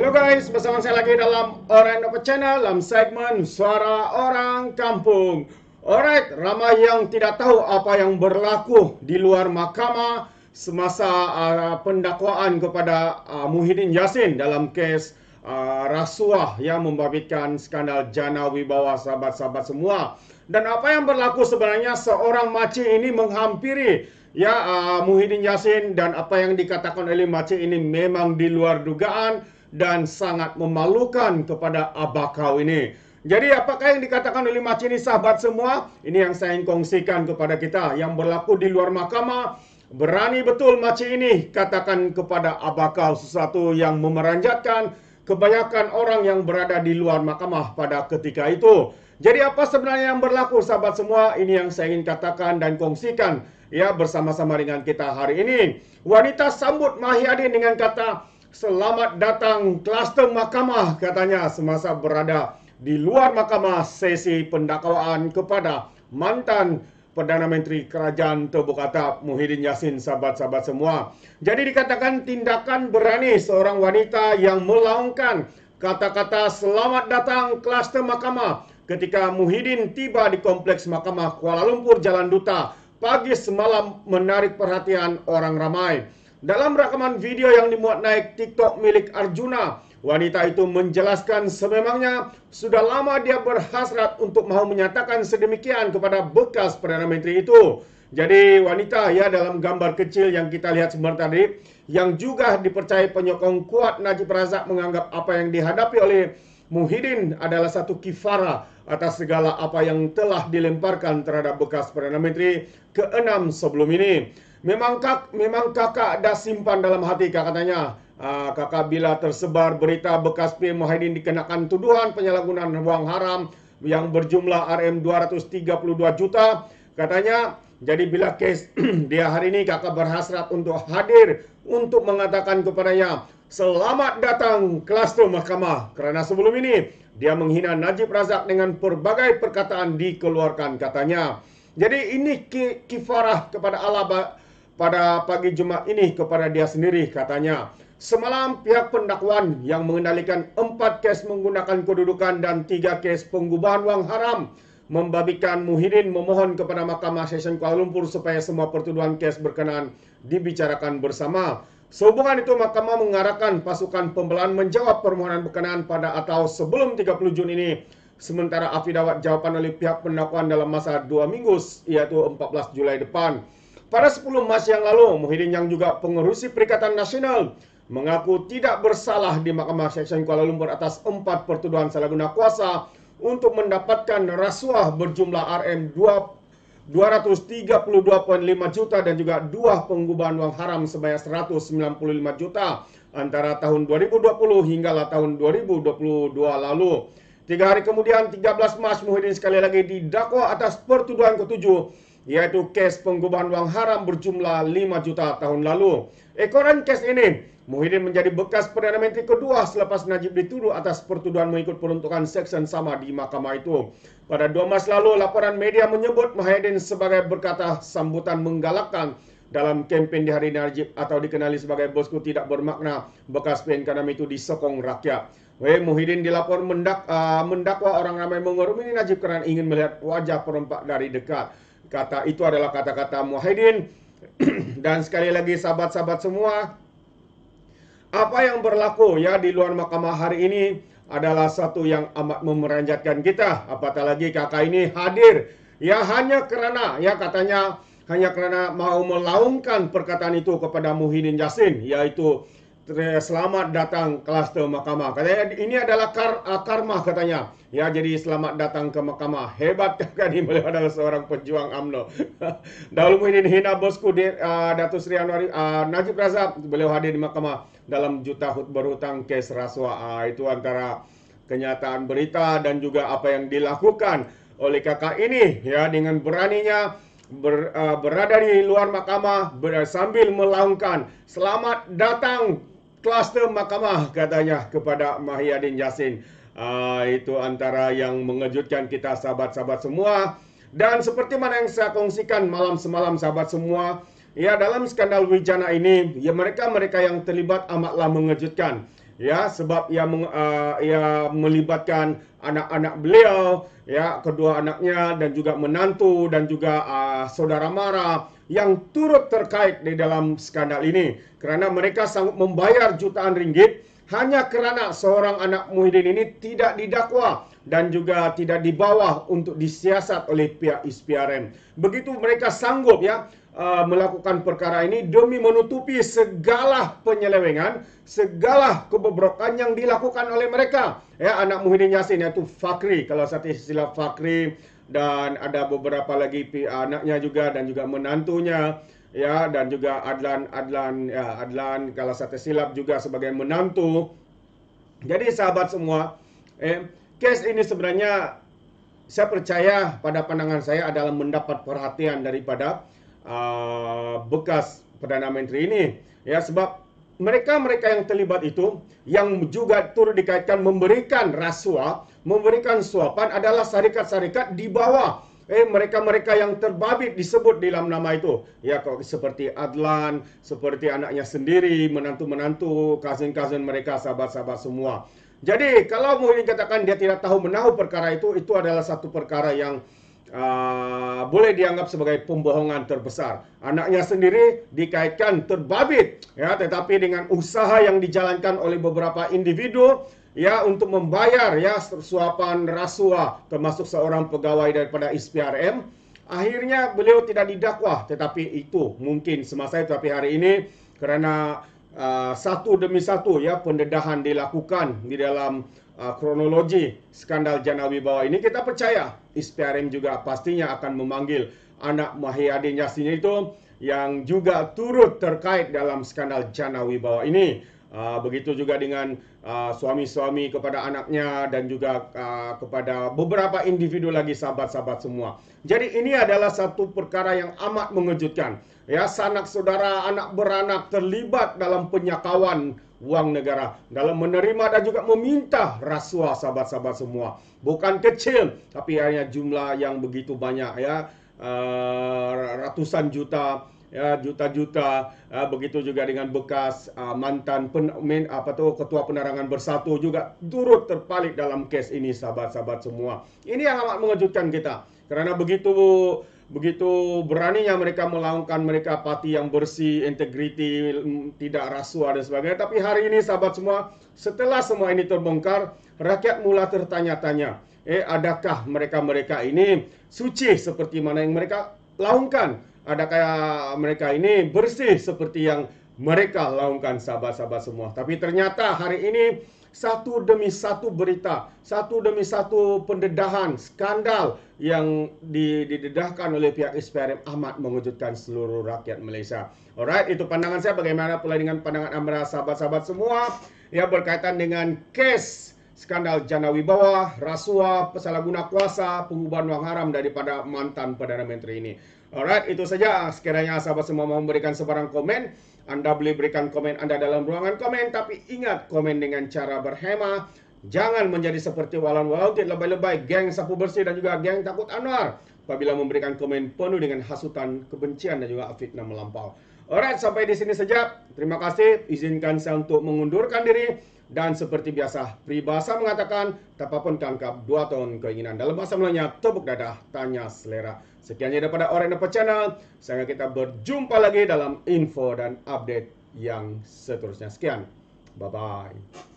Halo guys, bersama saya lagi dalam Orang Dapat Channel dalam segmen Suara Orang Kampung. Alright, ramai yang tidak tahu apa yang berlaku di luar mahkamah semasa pendakwaan kepada Muhyiddin Yassin dalam kes rasuah yang membabitkan skandal Jana Wibawa sahabat-sahabat semua. Dan apa yang berlaku sebenarnya, seorang makcik ini menghampiri Muhyiddin Yassin, dan apa yang dikatakan oleh makcik ini memang di luar dugaan dan sangat memalukan kepada abakau ini. Jadi apakah yang dikatakan oleh makcik ini, sahabat semua? Ini yang saya ingin kongsikan kepada kita. Yang berlaku di luar mahkamah, berani betul makcik ini katakan kepada abakau sesuatu yang memeranjatkan kebanyakan orang yang berada di luar mahkamah pada ketika itu. Jadi apa sebenarnya yang berlaku, sahabat semua? Ini yang saya ingin katakan dan kongsikan bersama-sama dengan kita hari ini. Wanita sambut Muhyiddin dengan kata, "Selamat datang kluster mahkamah," katanya semasa berada di luar mahkamah sesi pendakwaan kepada mantan Perdana Menteri Kerajaan Terbukata Muhyiddin Yassin, sahabat-sahabat semua. Jadi dikatakan tindakan berani seorang wanita yang melaungkan kata-kata "Selamat datang kluster mahkamah" ketika Muhyiddin tiba di kompleks mahkamah Kuala Lumpur Jalan Duta pagi semalam menarik perhatian orang ramai. Dalam rakaman video yang dimuat naik TikTok milik Arjuna, wanita itu menjelaskan sememangnya sudah lama dia berhasrat untuk mahu menyatakan sedemikian kepada bekas Perdana Menteri itu. Jadi wanita dalam gambar kecil yang kita lihat sebentar tadi, yang juga dipercayai penyokong kuat Najib Razak, menganggap apa yang dihadapi oleh Muhyiddin adalah satu kifarah atas segala apa yang telah dilemparkan terhadap bekas Perdana Menteri ke-6 sebelum ini. Memang kakak dah simpan dalam hati, katanya. Kakak bila tersebar berita bekas PM Muhyiddin dikenakan tuduhan penyalahgunaan wang haram yang berjumlah RM232 juta, katanya. Jadi bila kes dia hari ini, kakak berhasrat untuk hadir untuk mengatakan kepadanya, "Selamat datang kluster mahkamah," kerana sebelum ini dia menghina Najib Razak dengan berbagai perkataan dikeluarkan, katanya. Jadi ini kifarah kepada Allah pada pagi Jumat ini kepada dia sendiri, katanya. Semalam pihak pendakwaan yang mengendalikan 4 kes menggunakan kedudukan dan 3 kes pengubahan wang haram membabitkan Muhyiddin memohon kepada Mahkamah Session Kuala Lumpur supaya semua pertuduhan kes berkenaan dibicarakan bersama. Sehubungan itu, Mahkamah mengarahkan pasukan pembelaan menjawab permohonan berkenaan pada atau sebelum 30 Jun ini, sementara afidawat jawapan oleh pihak pendakwaan dalam masa 2 minggu, iaitu 14 Julai depan. Pada 10 Mac yang lalu, Muhyiddin yang juga pengerusi Perikatan Nasional mengaku tidak bersalah di Mahkamah Session Kuala Lumpur atas 4 pertuduhan salah guna kuasa untuk mendapatkan rasuah berjumlah RM232.5 juta dan juga 2 pengubahan wang haram sebanyak 195 juta antara tahun 2020 hinggalah tahun 2022 lalu. 3 hari kemudian, 13 Mac, Muhyiddin sekali lagi didakwa atas pertuduhan ke-7, yaitu kes pengubahan wang haram berjumlah 5 juta tahun lalu. Ekoran kes ini, Muhyiddin menjadi bekas Perdana Menteri kedua selepas Najib dituduh atas pertuduhan mengikut peruntukan seksyen sama di mahkamah itu. Pada 2 Mac lalu, laporan media menyebut Muhyiddin sebagai berkata sambutan menggalakkan dalam kempen di hari Najib atau dikenali sebagai "bosku tidak bermakna", bekas PNKM itu disokong rakyat. Muhyiddin dilapor mendakwa orang ramai mengerumuni Najib kerana ingin melihat wajah perompak dari dekat. Kata itu adalah kata-kata Muhyiddin. Dan sekali lagi, sahabat-sahabat semua, apa yang berlaku di luar mahkamah hari ini adalah satu yang amat memeranjatkan kita. Apatah lagi kakak ini hadir hanya kerana katanya hanya kerana mahu melaungkan perkataan itu kepada Muhyiddin Yassin, yaitu "Selamat datang kluster mahkamah." Katanya ini adalah karma, katanya. Jadi selamat datang ke mahkamah. Hebat kakak ini, beliau adalah seorang pejuang UMNO. Dahulu Muhyiddin hina bosku Datuk Seri Najib Razak, beliau hadir di mahkamah dalam juta berhutang kes rasuah. Itu antara kenyataan berita dan juga apa yang dilakukan oleh kakak ini dengan beraninya berada di luar mahkamah sambil melaungkan "Selamat datang kluster mahkamah," katanya kepada Muhyiddin Yassin. Itu antara yang mengejutkan kita, sahabat-sahabat semua. Dan seperti mana yang saya kongsikan malam semalam, sahabat semua, dalam skandal Wijana ini, mereka yang terlibat amatlah mengejutkan. ya, sebab ia melibatkan anak-anak beliau, ya, kedua anaknya dan juga menantu dan juga saudara mara yang turut terkait di dalam skandal ini, kerana mereka sanggup membayar jutaan ringgit hanya kerana seorang anak Muhyiddin ini tidak didakwa dan juga tidak dibawa untuk disiasat oleh pihak SPRM. Begitu mereka sanggup, ya, melakukan perkara ini demi menutupi segala penyelewengan, segala kebobrokan yang dilakukan oleh mereka. Ya, anak Muhyiddin Yassin, iaitu Fakri, kalau saya tidak silap Fakri, dan ada beberapa lagi anaknya juga dan juga menantunya, ya, dan juga Adlan kalau saya tersilap juga sebagai menantu. Jadi sahabat semua, kes ini sebenarnya saya percaya pada pandangan saya adalah mendapat perhatian daripada bekas Perdana Menteri ini, ya, sebab mereka-mereka yang terlibat itu yang juga turut dikaitkan memberikan rasuah, memberikan suapan adalah syarikat-syarikat di bawah mereka-mereka yang terbabit disebut dalam nama itu, ya, seperti Adlan, seperti anaknya sendiri, menantu-menantu, cousin-cousin mereka, sahabat-sahabat semua. Jadi kalau Muhyiddin katakan dia tidak tahu menahu perkara itu adalah satu perkara yang boleh dianggap sebagai pembohongan terbesar. Anaknya sendiri dikaitkan terbabit, ya, tetapi dengan usaha yang dijalankan oleh beberapa individu, ya, untuk membayar, ya, suapan rasuah, termasuk seorang pegawai daripada SPRM, akhirnya beliau tidak didakwa. Tetapi itu mungkin semasa itu, tapi hari ini kerana satu demi satu, ya, pendedahan dilakukan di dalam kronologi skandal Jana Wibawa ini, kita percaya SPRM juga pastinya akan memanggil anak Muhyiddin Yassin itu yang juga turut terkait dalam skandal Jana Wibawa ini. Begitu juga dengan suami-suami kepada anaknya dan juga kepada beberapa individu lagi, sahabat-sahabat semua. Jadi ini adalah satu perkara yang amat mengejutkan. Ya, sanak saudara, anak beranak terlibat dalam penyakawan wang negara, dalam menerima dan juga meminta rasuah, sahabat-sahabat semua. Bukan kecil, tapi hanya jumlah yang begitu banyak, ya, ratusan juta, ya, juta-juta. Begitu juga dengan bekas mantan Ketua Penerangan Bersatu juga turut terpalit dalam kes ini, sahabat-sahabat semua. Ini yang amat mengejutkan kita, kerana begitu beraninya mereka melakukan, mereka parti yang bersih, integriti, tidak rasuah dan sebagainya. Tapi hari ini, sahabat semua, setelah semua ini terbongkar, rakyat mula tertanya-tanya, adakah mereka-mereka ini suci seperti mana yang mereka laungkan? Adakah mereka ini bersih seperti yang mereka laungkan, sahabat-sahabat semua? Tapi ternyata hari ini satu demi satu berita, satu demi satu pendedahan, skandal yang didedahkan oleh pihak SPRM amat mengejutkan seluruh rakyat Malaysia. Alright, itu pandangan saya. Bagaimana pula dengan pandangan anda, sahabat-sahabat semua, yang berkaitan dengan kes skandal Jana Wibawa, rasuah, pesalahguna kuasa, pengubahan wang haram daripada mantan Perdana Menteri ini. Alright, itu saja. Sekiranya sahabat semua mau memberikan sebarang komen, anda boleh berikan komen anda dalam ruangan komen. Tapi ingat, komen dengan cara berhemah. Jangan menjadi seperti walau lebay-lebay geng sapu bersih dan juga geng takut Anwar apabila memberikan komen penuh dengan hasutan, kebencian dan juga fitnah melampau. Alright, sampai di sini saja. Terima kasih. Izinkan saya untuk mengundurkan diri. Dan seperti biasa, peribahasa mengatakan, tapapun tangkap 2 tahun keinginan. Dalam bahasa Melayunya, tepuk dadah, tanya selera. Sekiannya daripada Orang Dapat Channel. Sampai kita berjumpa lagi dalam info dan update yang seterusnya. Sekian. Bye-bye.